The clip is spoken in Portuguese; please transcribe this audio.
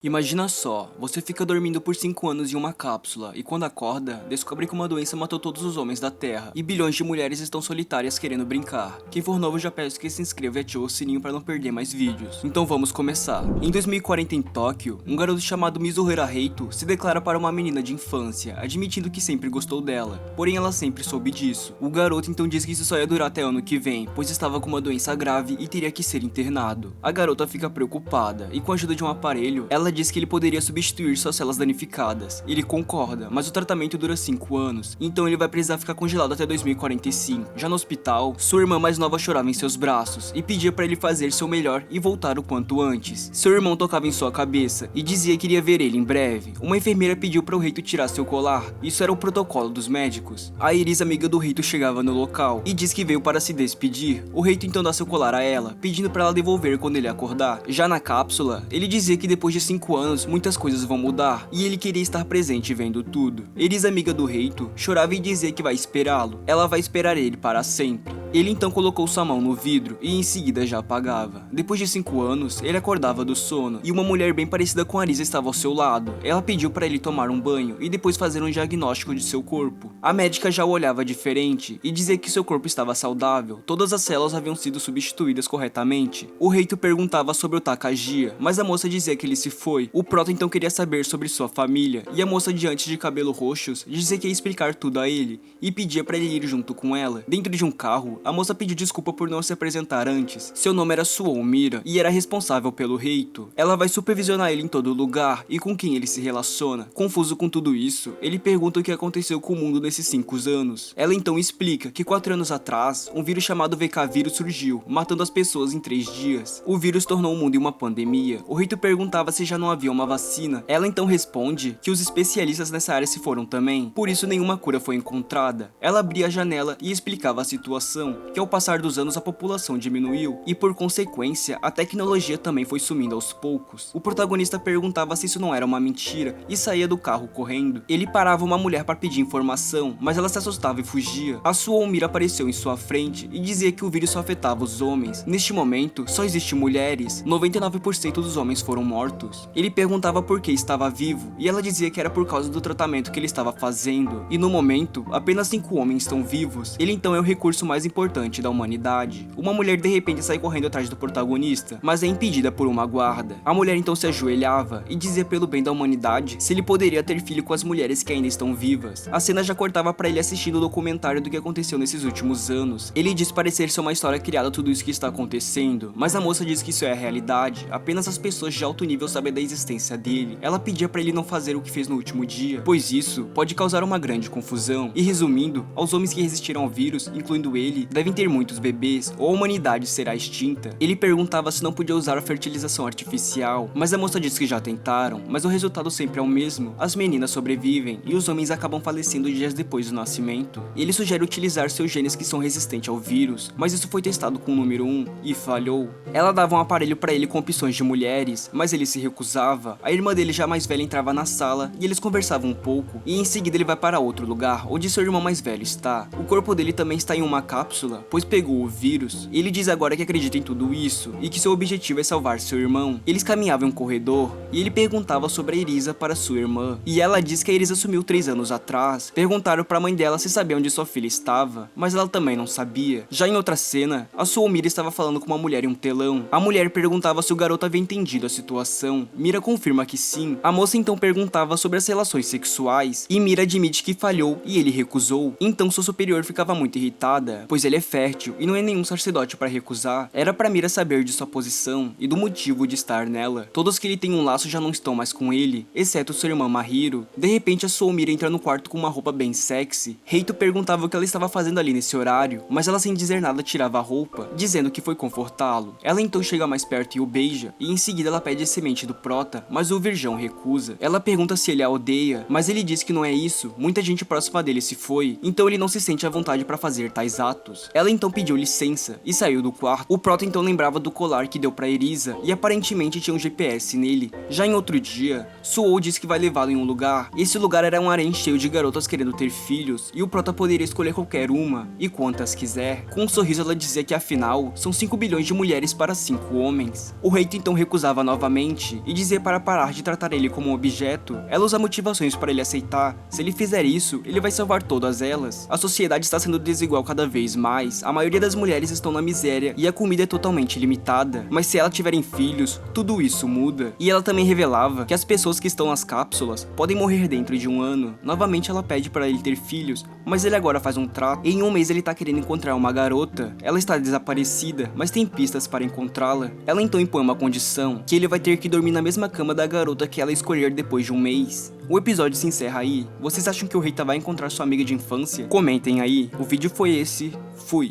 Imagina só, você fica dormindo por 5 anos em uma cápsula e quando acorda, descobre que uma doença matou todos os homens da Terra e bilhões de mulheres estão solitárias querendo brincar. Quem for novo já peço que se inscreva e ative o sininho para não perder mais vídeos. Então vamos começar. Em 2040 em Tóquio, um garoto chamado Mizuhara Reito se declara para uma menina de infância, admitindo que sempre gostou dela, porém ela sempre soube disso. O garoto então diz que isso só ia durar até ano que vem, pois estava com uma doença grave e teria que ser internado. A garota fica preocupada e com a ajuda de um aparelho, ela diz que ele poderia substituir suas células danificadas. Ele concorda, mas o tratamento dura 5 anos, então ele vai precisar ficar congelado até 2045. Já no hospital, sua irmã mais nova chorava em seus braços e pedia para ele fazer seu melhor e voltar o quanto antes. Seu irmão tocava em sua cabeça e dizia que iria ver ele em breve. Uma enfermeira pediu para o Reito tirar seu colar, isso era o protocolo dos médicos. A Iris, amiga do Reito, chegava no local e diz que veio para se despedir. O Reito então dá seu colar a ela, pedindo para ela devolver quando ele acordar. Já na cápsula, ele dizia que depois de 5 anos muitas coisas vão mudar e ele queria estar presente vendo tudo. Iris, amiga do Reito, chorava e dizia que vai esperá-lo. Ela vai esperar ele para sempre. Ele então colocou sua mão no vidro e em seguida já apagava. Depois de 5 anos, ele acordava do sono e uma mulher bem parecida com a Iris estava ao seu lado. Ela pediu para ele tomar um banho e depois fazer um diagnóstico de seu corpo. A médica já o olhava diferente e dizia que seu corpo estava saudável, todas as células haviam sido substituídas corretamente. O Reito perguntava sobre o Takajia, mas a moça dizia que ele se foi. O Proto então queria saber sobre sua família e a moça diante de cabelo roxos dizia que ia explicar tudo a ele e pedia para ele ir junto com ela. Dentro de um carro, a moça pediu desculpa por não se apresentar antes. Seu nome era Suou Mira e era responsável pelo Reito. Ela vai supervisionar ele em todo lugar e com quem ele se relaciona. Confuso com tudo isso, ele pergunta o que aconteceu com o mundo nesses 5 anos. Ela então explica que 4 anos atrás, um vírus chamado VK vírus surgiu, matando as pessoas em 3 dias. O vírus tornou o mundo em uma pandemia. O Reito perguntava se já não havia uma vacina. Ela então responde que os especialistas nessa área se foram também, por isso nenhuma cura foi encontrada. Ela abria a janela e explicava a situação, que ao passar dos anos a população diminuiu e por consequência a tecnologia também foi sumindo aos poucos. O protagonista perguntava se isso não era uma mentira e saía do carro correndo. Ele parava uma mulher para pedir informação, mas ela se assustava e fugia. A Suou Mira apareceu em sua frente e dizia que o vírus só afetava os homens. Neste momento, só existem mulheres. 99% dos homens foram mortos. Ele perguntava por que estava vivo e ela dizia que era por causa do tratamento que ele estava fazendo. E no momento, apenas 5 homens estão vivos. Ele então é o recurso mais importante da humanidade. Uma mulher de repente sai correndo atrás do protagonista, mas é impedida por uma guarda. A mulher então se ajoelhava e dizia pelo bem da humanidade se ele poderia ter filho com as mulheres que ainda estão vivas. A cena já cortava para ele assistindo o documentário do que aconteceu nesses últimos anos. Ele diz parecer ser uma história criada tudo isso que está acontecendo, mas a moça diz que isso é a realidade. Apenas as pessoas de alto nível sabem da existência dele. Ela pedia para ele não fazer o que fez no último dia, pois isso pode causar uma grande confusão. E resumindo, aos homens que resistiram ao vírus, incluindo ele, devem ter muitos bebês ou a humanidade será extinta. Ele perguntava se não podia usar a fertilização artificial, mas a moça disse que já tentaram, mas o resultado sempre é o mesmo. As meninas sobrevivem e os homens acabam falecendo dias depois do nascimento. Ele sugere utilizar seus genes que são resistentes ao vírus, mas isso foi testado com o número 1 e falhou. Ela dava um aparelho para ele com opções de mulheres, mas ele se recusava. A irmã dele já mais velha entrava na sala e eles conversavam um pouco e em seguida ele vai para outro lugar onde seu irmão mais velho está. O corpo dele também está em uma cápsula, pois pegou o vírus. Ele diz agora que acredita em tudo isso e que seu objetivo é salvar seu irmão. Eles caminhavam em um corredor e ele perguntava sobre a Irisa para sua irmã e ela diz que a Irisa sumiu 3 anos atrás. Perguntaram para a mãe dela se sabia onde sua filha estava, mas ela também não sabia. Já em outra cena, a Suou Mira estava falando com uma mulher em um telão. A mulher perguntava se o garoto havia entendido a situação. Mira confirma que sim. A moça então perguntava sobre as relações sexuais e Mira admite que falhou e ele recusou. Então sua superior ficava muito irritada, pois ele é fértil e não é nenhum sacerdote para recusar. Era para Mira saber de sua posição e do motivo de estar nela. Todos que ele tem um laço já não estão mais com ele, exceto sua irmã Mahiro. De repente a Suou Mira entra no quarto com uma roupa bem sexy. Reito perguntava o que ela estava fazendo ali nesse horário, mas ela sem dizer nada tirava a roupa, dizendo que foi confortá-lo. Ela então chega mais perto e o beija, e em seguida ela pede a semente do Prota, mas o virgão recusa. Ela pergunta se ele a odeia, mas ele diz que não é isso, muita gente próxima dele se foi, então ele não se sente à vontade para fazer tais atos. anos. Ela então pediu licença e saiu do quarto. O Prota então lembrava do colar que deu pra Erisa e aparentemente tinha um GPS nele. Já em outro dia, Suou diz que vai levá-lo em um lugar, e esse lugar era um harém cheio de garotas querendo ter filhos, e o Prota poderia escolher qualquer uma, e quantas quiser. Com um sorriso ela dizia que afinal, são 5 bilhões de mulheres para 5 homens. O rei então recusava novamente, e dizia para parar de tratar ele como um objeto. Ela usa motivações para ele aceitar. Se ele fizer isso, ele vai salvar todas elas. A sociedade está sendo desigual cada vez mais, a maioria das mulheres estão na miséria, e a comida é totalmente limitada. Mas se ela tiverem filhos, tudo isso muda. E ela também revelava que as pessoas que estão nas cápsulas podem morrer dentro de um ano. Novamente ela pede para ele ter filhos, mas ele agora faz um trato. Em um mês ele tá querendo encontrar uma garota. Ela está desaparecida, mas tem pistas para encontrá-la. Ela então impõe uma condição, que ele vai ter que dormir na mesma cama da garota que ela escolher depois de um mês. O episódio se encerra aí. Vocês acham que o Reita vai encontrar sua amiga de infância? Comentem aí. O vídeo foi esse. Fui.